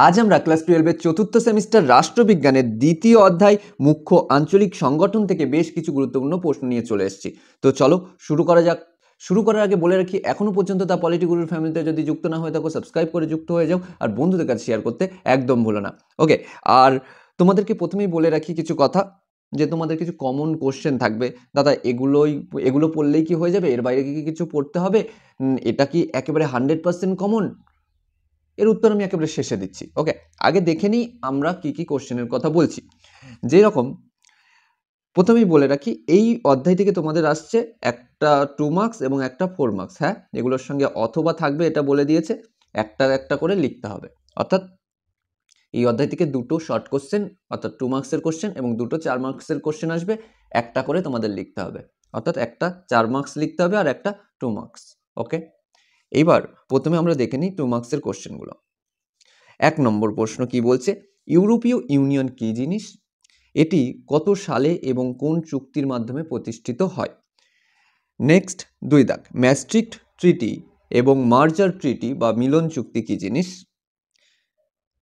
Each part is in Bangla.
আজ আমরা ক্লাস 12 এর চতুর্থ সেমিস্টার রাষ্ট্রবিজ্ঞানের দ্বিতীয় অধ্যায় মুখ্য আঞ্চলিক সংগঠন থেকে বেশ কিছু গুরুত্বপূর্ণ প্রশ্ন নিয়ে চলে এসেছি। তো চলো শুরু করা যাক। শুরু করার আগে বলে রাখি, এখনো পর্যন্ত তা পলিটিগুরুর ফ্যামিলিতে যদি যুক্ত না হয়ে থাকো সাবস্ক্রাইব করে যুক্ত হয়ে যাও, আর বন্ধুদের কাছে শেয়ার করতে একদম ভুলো না। ওকে, আর তোমাদেরকে প্রথমেই বলে রাখি কিছু কথা, যে তোমাদের কিছু কমন কোশ্চেন থাকবে। দাদা এগুলো পড়লেই কি হয়ে যাবে, এর বাইরে কি কিছু পড়তে হবে, এটা কি একেবারে 100% কমন? এর উত্তর আমি একেবারে শেষে দিচ্ছি। ওকে, আগে দেখে নিই আমরা কি কি কোশ্চেনের কথা বলছি। যেরকম প্রথমেই বলে রাখি, এই অধ্যায় থেকে তোমাদের আসছে একটা 2 মার্কস এবং একটা 4 মার্কস। হ্যাঁ, এগুলোর সঙ্গে অথবা থাকবে, এটা বলে দিয়েছে, একটা একটা করে লিখতে হবে। অর্থাৎ এই অধ্যায় থেকে দুটো শর্ট কোশ্চেন অর্থাৎ 2 মার্কসের কোশ্চেন এবং দুটো 4 মার্কসের কোশ্চেন আসবে, একটা করে তোমাদের লিখতে হবে। অর্থাৎ একটা 4 মার্কস লিখতে হবে আর একটা 2 মার্কস। ওকে, এইবার প্রথমে আমরা দেখে নিই 2 মার্কসের কোশ্চেনগুলো। 1 নম্বর প্রশ্ন কি বলছে, ইউরোপীয় ইউনিয়ন কি জিনিস? এটি কত সালে এবং কোন চুক্তির মাধ্যমে প্রতিষ্ঠিত হয়? নেক্সট 2 দাগ, ম্যাস্ট্রিক্ট ট্রিটি এবং মার্জার ট্রিটি বা মিলন চুক্তি কি জিনিস?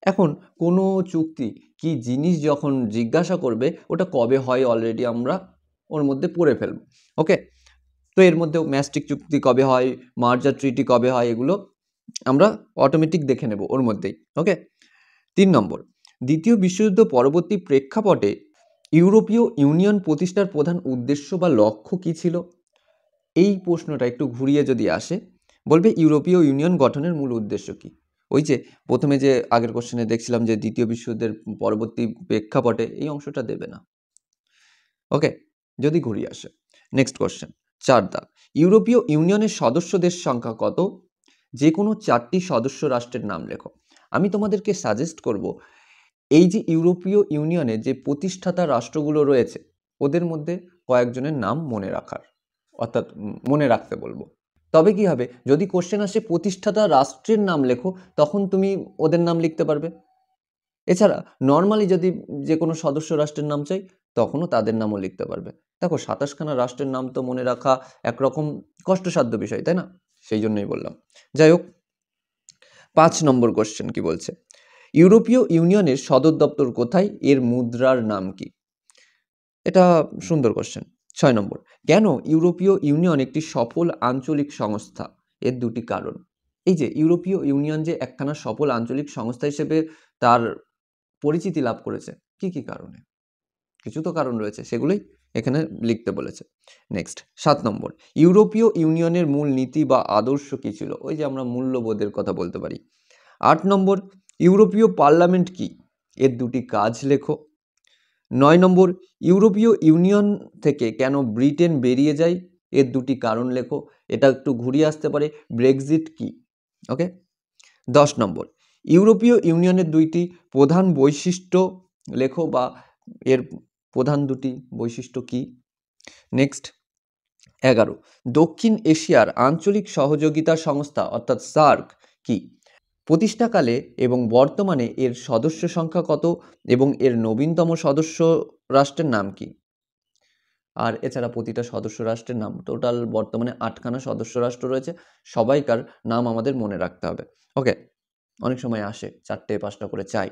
এখন কোনো চুক্তি কি জিনিস যখন জিজ্ঞাসা করবে, ওটা কবে হয় অলরেডি আমরা ওর মধ্যে পড়ে ফেলব। ওকে, তো এর মধ্যেও ম্যাস্ট্রিক্ট চুক্তি কবে হয়, মার্জার ট্রিটি কবে হয়, এগুলো আমরা অটোমেটিক দেখে নেব ওর মধ্যেই। ওকে, 3 নম্বর, দ্বিতীয় বিশ্বযুদ্ধ পরবর্তী প্রেক্ষাপটে ইউরোপীয় ইউনিয়ন প্রতিষ্ঠার প্রধান উদ্দেশ্য বা লক্ষ্য কি ছিল? এই প্রশ্নটা একটু ঘুরিয়ে যদি আসে, বলবে ইউরোপীয় ইউনিয়ন গঠনের মূল উদ্দেশ্য কি? ওই যে প্রথমে যে আগের কোশ্চেনে দেখছিলাম যে দ্বিতীয় বিশ্বযুদ্ধের পরবর্তী প্রেক্ষাপটে, এই অংশটা দেবে না। ওকে, যদি ঘুরিয়ে আসে। নেক্সট কোশ্চেন 4 দাগ, ইউরোপীয় ইউনিয়নের সদস্য দেশ সংখ্যা কত? যে কোনো 4টি সদস্য রাষ্ট্রের নাম লেখো। আমি তোমাদেরকে সাজেস্ট করব, এই যে ইউরোপীয় ইউনিয়নের যে প্রতিষ্ঠাতা রাষ্ট্রগুলো রয়েছে, ওদের মধ্যে কয়েকজনের নাম মনে রাখার, অর্থাৎ মনে রাখতে বলবো। তবে কি হবে, যদি কোশ্চেন আসে প্রতিষ্ঠাতা রাষ্ট্রের নাম লেখো, তখন তুমি ওদের নাম লিখতে পারবে। এছাড়া নর্মালি যদি যে কোনো সদস্য রাষ্ট্রের নাম চাই, তখনও তাদের নামও লিখতে পারবে। দেখো 27খানা রাষ্ট্রের নাম তো মনে রাখা একরকম কষ্টসাধ্য বিষয়, তাই না? সেই জন্যই বললাম। যাই হোক, 5 নম্বর কোশ্চেন কি বলছে, ইউরোপীয় ইউনিয়নের সদর দপ্তর কোথায়? এর মুদ্রার নাম কি? এটা সুন্দর কোশ্চেন। 6 নম্বর, কেন ইউরোপীয় ইউনিয়ন একটি সফল আঞ্চলিক সংস্থা? এর দুটি কারণ। এই যে ইউরোপীয় ইউনিয়ন যে একখানা সফল আঞ্চলিক সংস্থা হিসেবে তার পরিচিতি লাভ করেছে, কি কি কারণে? কিছু তো কারণ রয়েছে, সেগুলোই এখানে লিখতে বলেছে। নেক্সট 7 নম্বর, ইউরোপীয় ইউনিয়নের মূল নীতি বা আদর্শ কি ছিল? ওই যে আমরা মূল্যবোধের কথা বলতে পারি। 8 নম্বর, ইউরোপীয় পার্লামেন্ট কি? এর দুটি কাজ লেখো। 9 নম্বর, ইউরোপীয় ইউনিয়ন থেকে কেন ব্রিটেন বেরিয়ে যায়? এর দুটি কারণ লেখো। এটা একটু ঘুরিয়ে আসতে পারে, ব্রেক্সিট কি? ওকে, 10 নম্বর, ইউরোপীয় ইউনিয়নের দুইটি প্রধান বৈশিষ্ট্য লেখো, বা এর প্রধান দুটি বৈশিষ্ট্য কি? নেক্সট 11, দক্ষিণ এশিয়ার আঞ্চলিক সহযোগিতা সংস্থা অর্থাৎ সার্ক কি? প্রতিষ্ঠাকালে এবং বর্তমানে এর সদস্য সংখ্যা কত এবং এর নবীনতম সদস্য রাষ্ট্রের নাম কি? আর এছাড়া প্রতিটা সদস্য রাষ্ট্রের নাম, টোটাল বর্তমানে 8খানা সদস্য রাষ্ট্র রয়েছে, সবাইকার নাম আমাদের মনে রাখতে হবে। ওকে, অনেক সময় আসে 4টে 5টা করে চাই,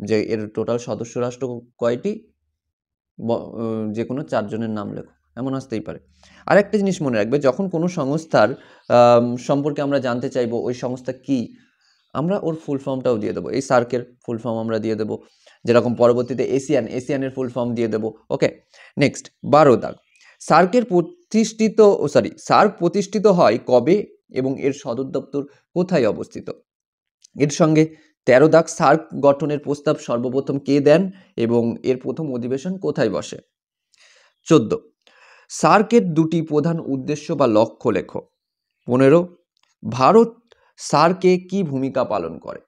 যে এর টোটাল সদস্য রাষ্ট্র কয়টি, যে কোনো 4 জনের নাম লেখো, এমন আসতেই পারে। আর একটা জিনিস মনে রাখবে, যখন কোনো সংস্থার সম্পর্কে আমরা জানতে চাইবো ওই সংস্থা কি, আমরা ওর ফুল ফর্মটাও দিয়ে দেবো। এই সার্কের ফুল ফর্ম আমরা দিয়ে দেবো, যেরকম পরবর্তীতে এশিয়ানের ফুল ফর্ম দিয়ে দেবো। ওকে, নেক্সট 12 দাগ, সার্ক প্রতিষ্ঠিত হয় কবে এবং এর সদর দপ্তর কোথায় অবস্থিত? এর সঙ্গে 13 দাগ, সার্ক গঠনের প্রস্তাব সর্বপ্রথম কে দেন এবং এর প্রথম অধিবেশন কোথায় বসে? 14, সার্কের দুটি প্রধান উদ্দেশ্য বা লক্ষ্য লেখো। 15, ভারত সার্কে কি ভূমিকা পালন করে?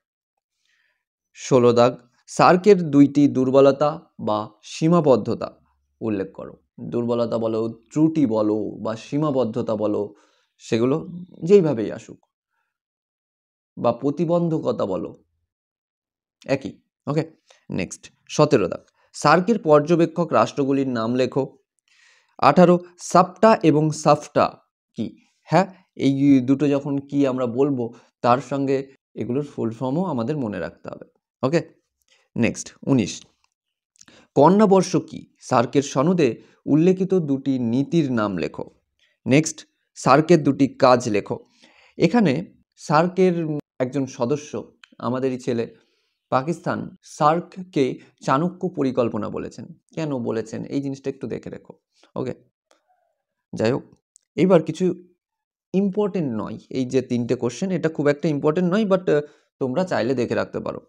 16 দাগ, সার্কের দুইটি দুর্বলতা বা সীমাবদ্ধতা উল্লেখ করো। দুর্বলতা বলো, ত্রুটি বলো বা সীমাবদ্ধতা বলো, সেগুলো যেইভাবেই আসুক, বা প্রতিবন্ধকতা বলো, একই। ওকে, নেক্সট 17 দাগ, সার্কের পর্যবেক্ষক রাষ্ট্রগুলির নাম লেখো। 18, সাপটা এবং সাফটা কি? হ্যাঁ, এই দুটো যখন কি আমরা বলবো, তার সঙ্গে এগুলোর ফুল ফর্মও আমাদের মনে রাখতে হবে। ওকে, নেক্সট 19, কন্যাবর্ষ কি? সার্কের সনদে উল্লেখিত দুটি নীতির নাম লেখো। নেক্সট, সার্কের দুটি কাজ লেখো। এখানে সার্কের একজন সদস্য, আমাদেরই ছেলে, পাকিস্তান সার্ককে চাণক্য পরিকল্পনা বলেছেন। কেন বলেছেন এই জিনিসটা একটু দেখে রেখো। ওকে, যাই হোক, এইবার কিছু ইম্পর্টেন্ট নয়, এই যে 3টে কোশ্চেন এটা খুব একটা ইম্পর্টেন্ট নয়, বাট তোমরা চাইলে দেখে রাখতে পারো।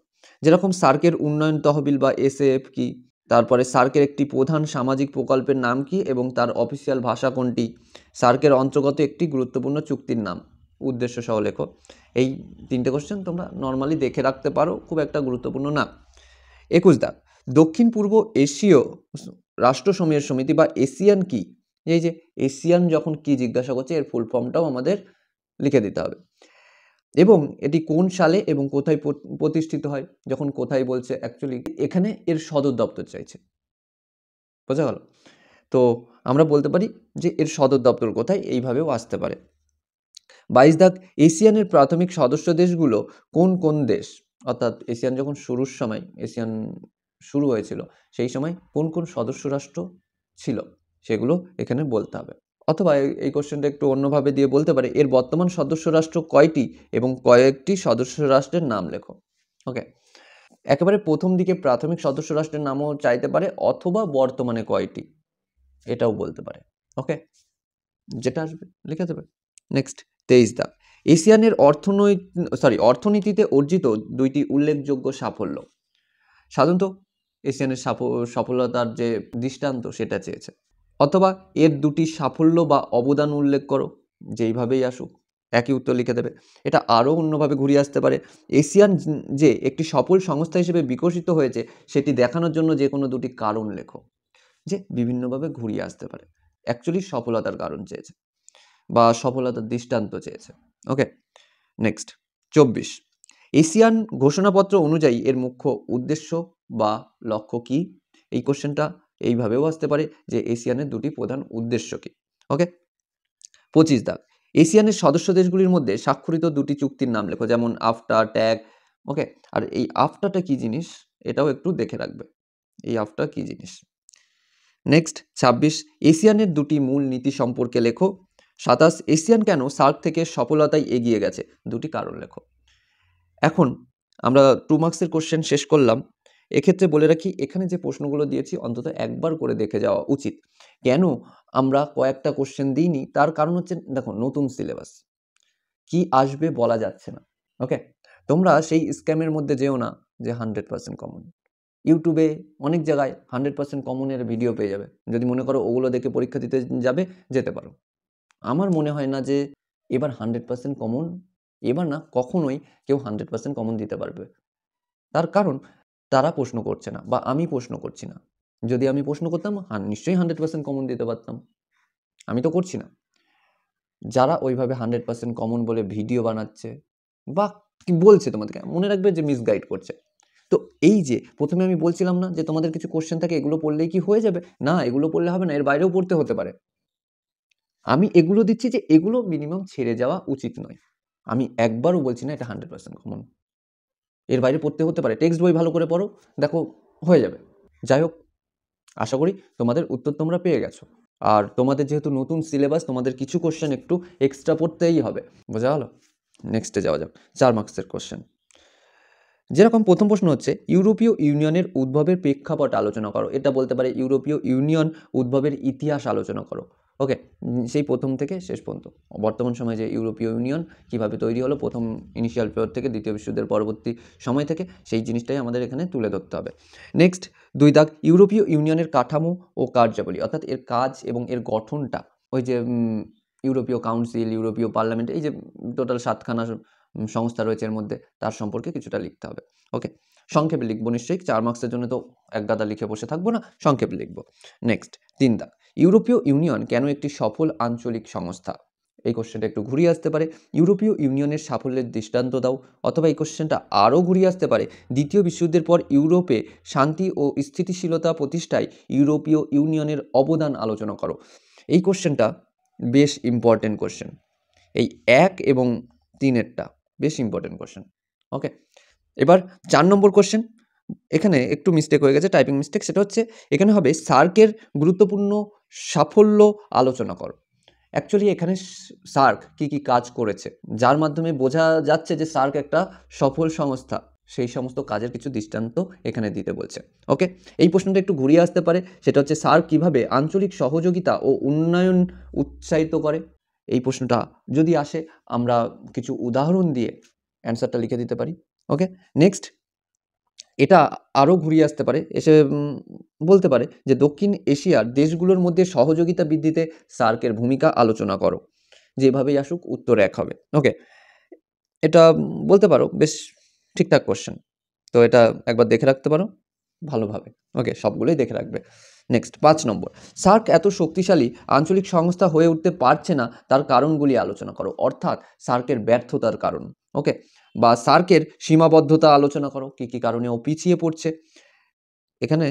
যেরকম সার্কের উন্নয়ন তহবিল বা SAF কি, তারপরে সার্কের একটি প্রধান সামাজিক প্রকল্পের নাম কি এবং তার অফিসিয়াল ভাষা কোনটি, সার্কের অন্তর্গত একটি গুরুত্বপূর্ণ চুক্তির নাম, উদ্দেশ্য সহ লেখো। এই 3টে কোশ্চেন তোমরা নর্মালি দেখে রাখতে পারো, খুব একটা গুরুত্বপূর্ণ না। 21 দাগ, দক্ষিণ পূর্ব এশীয় রাষ্ট্রসমূহের সমিতি বা এশিয়ান কি? এই যে এশিয়ান যখন কি জিজ্ঞাসা করছে এর ফুল ফর্মটাও আমাদের লিখে দিতে হবে, এবং এটি কোন সালে এবং কোথায় প্রতিষ্ঠিত হয়। যখন কোথায় বলছে, অ্যাকচুয়ালি এখানে এর সদর দপ্তর চাইছে, বোঝা গেল? তো আমরা বলতে পারি যে এর সদর দপ্তর কোথায়, এইভাবেও আসতে পারে। 22 দাগ, এশিয়ানের প্রাথমিক সদস্য দেশগুলো কোন কোন দেশ? অর্থাৎ এশিয়ান যখন শুরুর সময়, এশিয়ান শুরু হয়েছিল সেই সময় কোন কোন সদস্য রাষ্ট্র ছিল সেগুলো এখানে বলতে হবে। অথবা এই কোশ্চেনটা একটু অন্যভাবে দিয়ে বলতে পারে, এর বর্তমান সদস্য রাষ্ট্র কয়টি এবং কয়েকটি সদস্য রাষ্ট্রের নাম লেখো। ওকে, একেবারে প্রথম দিকে প্রাথমিক সদস্য রাষ্ট্রের নামও চাইতে পারে, অথবা বর্তমানে কয়টি এটাও বলতে পারে। ওকে, যেটা আসবে লিখে দেবে। নেক্সট 23 দাগ, এশিয়ানের অর্থনীতিতে অর্জিত দুইটি উল্লেখযোগ্য সাফল্য। সাধারণত এশিয়ানের সফলতার যে দৃষ্টান্ত সেটা চেয়েছে, অথবা এর দুটি সাফল্য বা অবদান উল্লেখ করো, যেইভাবেই আসুক একই উত্তর লিখে দেবে। এটা আরও অন্যভাবে ঘুরিয়ে আসতে পারে, এশিয়ান যে একটি সফল সংস্থা হিসেবে বিকশিত হয়েছে সেটি দেখানোর জন্য যে কোনো দুটি কারণ লেখো। যে বিভিন্নভাবে ঘুরিয়ে আসতে পারে, অ্যাকচুয়ালি সফলতার কারণ চেয়েছে বা সফলতার দৃষ্টান্ত চেয়েছে। ওকে, নেক্সট 24, এশিয়ান ঘোষণাপত্র অনুযায়ী এর মুখ্য উদ্দেশ্য বা লক্ষ্য কি? এই কোশ্চেনটা এইভাবেও আসতে পারে যে এশিয়ানের দুটি প্রধান উদ্দেশ্য কি। ওকে, 25 দাগ, এশিয়ানের সদস্য দেশগুলির মধ্যে স্বাক্ষরিত দুটি চুক্তির নাম লেখো, যেমন আফটা, ট্যাগ। ওকে, আর এই আফটাটা কি জিনিস এটাও একটু দেখে রাখবে, এই আফটা কি জিনিস। নেক্সট 26, এশিয়ানের দুটি মূল নীতি সম্পর্কে লেখো। 27, এশিয়ান কেন সার্ক থেকে সফলতায় এগিয়ে গেছে, দুটি কারণ লেখো। এখন আমরা 2 মার্কসের কোশ্চেন শেষ করলাম। এক্ষেত্রে বলে রাখি, এখানে যে প্রশ্নগুলো দিয়েছি অন্তত একবার করে দেখে যাওয়া উচিত। কেন আমরা কয়েকটা কোশ্চেন দিইনি, তার কারণ হচ্ছে দেখো নতুন সিলেবাস, কি আসবে বলা যাচ্ছে না। ওকে, তোমরা সেই স্ক্যামের মধ্যে যেও না যে 100% কমন। ইউটিউবে অনেক জায়গায় 100% কমনের ভিডিও পেয়ে যাবে, যদি মনে করো ওগুলো দেখে পরীক্ষা দিতে যাবে, যেতে পারো। আমার মনে হয় না যে এবার 100% কমন, এবার না কখনোই কেউ 100% কমন দিতে পারবে। তার কারণ তারা প্রশ্ন করছে না বা আমি প্রশ্ন করছি না। যদি আমি প্রশ্ন করতাম নিশ্চয়ই 100% কমন দিতে পারতাম, আমি তো করছি না। যারা ওইভাবে 100% কমন বলে ভিডিও বানাচ্ছে বা কি বলছে তোমাদেরকে, মনে রাখবে যে মিসগাইড করছে। তো এই যে প্রথমে আমি বলছিলাম না যে তোমাদের কিছু কোশ্চেন থাকে এগুলো পড়লেই কি হয়ে যাবে, না এগুলো পড়লে হবে না, এর বাইরেও পড়তে হতে পারে। আমি এগুলো দিচ্ছি যে এগুলো মিনিমাম ছেড়ে যাওয়া উচিত নয়। আমি একবারও বলছি না এটা 100% কমন, এর বাইরে পড়তে হতে পারে। টেক্সট বই ভালো করে পড়ো, দেখো হয়ে যাবে। যাই হোক, আশা করি তোমাদের উত্তর তোমরা পেয়ে গেছো। আর তোমাদের যেহেতু নতুন সিলেবাস, তোমাদের কিছু কোশ্চেন একটু এক্সট্রা পড়তেই হবে, বোঝা গেল? নেক্সটে যাওয়া যাক, 4 মার্কসের কোশ্চেন। যেরকম প্রথম প্রশ্ন হচ্ছে, ইউরোপীয় ইউনিয়নের উদ্ভবের প্রেক্ষাপট আলোচনা করো। এটা বলতে পারে ইউরোপীয় ইউনিয়ন উদ্ভবের ইতিহাস আলোচনা করো। ওকে, সেই প্রথম থেকে শেষ পর্যন্ত বর্তমান সময়ে যে ইউরোপীয় ইউনিয়ন কীভাবে তৈরি হলো, প্রথম ইনিশিয়াল পিরিয়ড থেকে দ্বিতীয় বিশ্বযুদ্ধের পরবর্তী সময় থেকে, সেই জিনিসটাই আমাদের এখানে তুলে ধরতে হবে। নেক্সট 2 দাগ, ইউরোপীয় ইউনিয়নের কাঠামো ও কার্যাবলী, অর্থাৎ এর কাজ এবং এর গঠনটা, ওই যে ইউরোপীয় কাউন্সিল, ইউরোপীয় পার্লামেন্ট, এই যে টোটাল 7খানা সংস্থা রয়েছে এর মধ্যে, তার সম্পর্কে কিছুটা লিখতে হবে। ওকে, সংক্ষেপে লিখবো নিশ্চয়ই, 4 মার্কসের জন্য তো এক গাদা লিখে বসে থাকবো না, সংক্ষেপে লিখবো। নেক্সট 3 দাগ, ইউরোপীয় ইউনিয়ন কেন একটি সফল আঞ্চলিক সংস্থা? এই কোশ্চেনটা একটু ঘুরিয়ে আসতে পারে, ইউরোপীয় ইউনিয়নের সাফল্যের দৃষ্টান্ত দাও। অথবা এই কোশ্চেনটা আরও ঘুরিয়ে আসতে পারে, দ্বিতীয় বিশ্বযুদ্ধের পর ইউরোপে শান্তি ও স্থিতিশীলতা প্রতিষ্ঠায় ইউরোপীয় ইউনিয়নের অবদান আলোচনা করো। এই কোশ্চেনটা বেশ ইম্পর্টেন্ট কোশ্চেন, এই 1 এবং 3-এরটা বেশ ইম্পর্টেন্ট কোশ্চেন। ওকে, এবার 4 নম্বর কোশ্চেন। এখানে একটু মিস্টেক হয়ে গেছে, টাইপিং মিস্টেক। সেটা হচ্ছে এখানে হবে সার্কের গুরুত্বপূর্ণ সাফল্য আলোচনা করো। অ্যাকচুয়ালি এখানে সার্ক কি কি কাজ করেছে, যার মাধ্যমে বোঝা যাচ্ছে যে সার্ক একটা সফল সংস্থা, সেই সমস্ত কাজের কিছু দৃষ্টান্ত এখানে দিতে বলছে। ওকে, এই প্রশ্নটা একটু ঘুরিয়ে আসতে পারে, সেটা হচ্ছে সার্ক কিভাবে আঞ্চলিক সহযোগিতা ও উন্নয়ন উৎসাহিত করে। এই প্রশ্নটা যদি আসে, আমরা কিছু উদাহরণ দিয়ে অ্যান্সারটা লিখে দিতে পারি। ওকে, নেক্সট এটা আরও ঘুরিয়ে আসতে পারে, এসে বলতে পারে যে দক্ষিণ এশিয়ার দেশগুলোর মধ্যে সহযোগিতা বৃদ্ধিতে সার্কের ভূমিকা আলোচনা করো। যেভাবেই আসুক উত্তর এক হবে। ওকে, এটা বলতে পারো বেশ ঠিকঠাক কোশ্চেন। তো এটা একবার দেখে রাখতে পারো ভালোভাবে। ওকে, সবগুলোই দেখে রাখবে। নেক্সট 5 নম্বর, সার্ক এত শক্তিশালী আঞ্চলিক সংস্থা হয়ে উঠতে পারছে না, তার কারণগুলি আলোচনা করো। অর্থাৎ সার্কের ব্যর্থতার কারণ। ওকে, বা সার্কের সীমাবদ্ধতা আলোচনা করো, কী কী কারণে ও পিছিয়ে পড়ছে। এখানে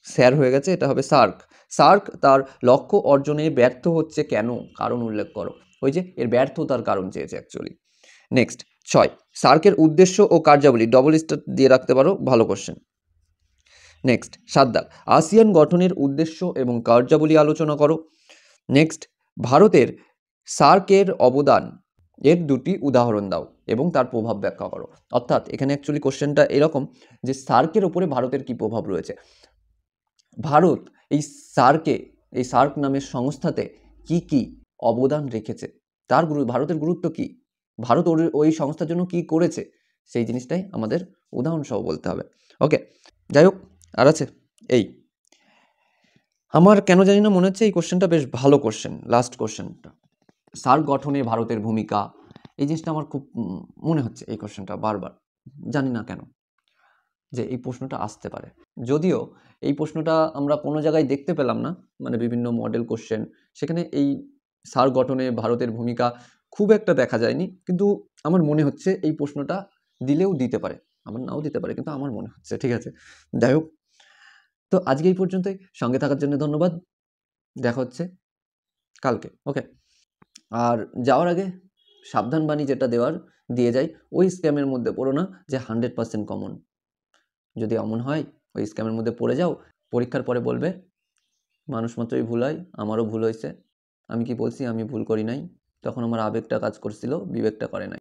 স্যার হয়ে গেছে, এটা হবে সার্ক। সার্ক তার লক্ষ্য অর্জনে ব্যর্থ হচ্ছে কেন, কারণ উল্লেখ করো। ওই যে এর ব্যর্থতার কারণ চেয়েছে অ্যাকচুয়ালি। নেক্সট 6, সার্কের উদ্দেশ্য ও কার্যাবলী, ডবল স্টার দিয়ে রাখতে পারো, ভালো কোশ্চেন। নেক্সট 7 দাগ, আসিয়ান গঠনের উদ্দেশ্য এবং কার্যাবলী আলোচনা করো। নেক্সট, ভারতের সার্কের অবদান এর 2টি উদাহরণ দাও এবং তার প্রভাব ব্যাখ্যা করো। অর্থাৎ এখানে অ্যাকচুয়ালি কোশ্চেনটা এরকম যে সার্কের ওপরে ভারতের কি প্রভাব রয়েছে, ভারত এই সার্কে, এই সার্ক নামের সংস্থাতে কি কি অবদান রেখেছে, তার ভারতের গুরুত্ব কি, ভারত ওই সংস্থার জন্য কি করেছে, সেই জিনিসটাই আমাদের উদাহরণসহ বলতে হবে। ওকে, যাই হোক, আর আছে এই, আমার কেন জানি না মনে হচ্ছে এই কোশ্চেনটা বেশ ভালো কোশ্চেন, লাস্ট কোশ্চেনটা, সার্ক গঠনে ভারতের ভূমিকা। এই জিনিসটা আমার খুব মনে হচ্ছে এই কোশ্চেনটা বারবার, জানি না কেন, যে এই প্রশ্নটা আসতে পারে। যদিও এই প্রশ্নটা আমরা কোনো জায়গায় দেখতে পেলাম না, মানে বিভিন্ন মডেল কোশ্চেন, সেখানে এই সার্ক গঠনে ভারতের ভূমিকা খুব একটা দেখা যায়নি, কিন্তু আমার মনে হচ্ছে এই প্রশ্নটা দিলেও দিতে পারে, আমার নাও দিতে পারে, কিন্তু আমার মনে হচ্ছে। ঠিক আছে, যাই হোক, তো আজকে এই পর্যন্তই। সঙ্গে থাকার জন্য ধন্যবাদ, দেখা হচ্ছে কালকে। ওকে, আর যাওয়ার আগে সাবধান বাণী যেটা দেওয়ার দিয়ে যাই, ওই স্ক্যামের মধ্যে পড়ো না যে 100% কমন। যদি এমন হয় ওই স্ক্যামের মধ্যে পড়ে যাও, পরীক্ষার পরে বলবে মানুষ মাত্রই ভুল হয়, আমারও ভুল হয়েছে, আমি কি বলছি আমি ভুল করি নাই, তখন আমার আবেগটা কাজ করছিল, বিবেকটা করে নাই।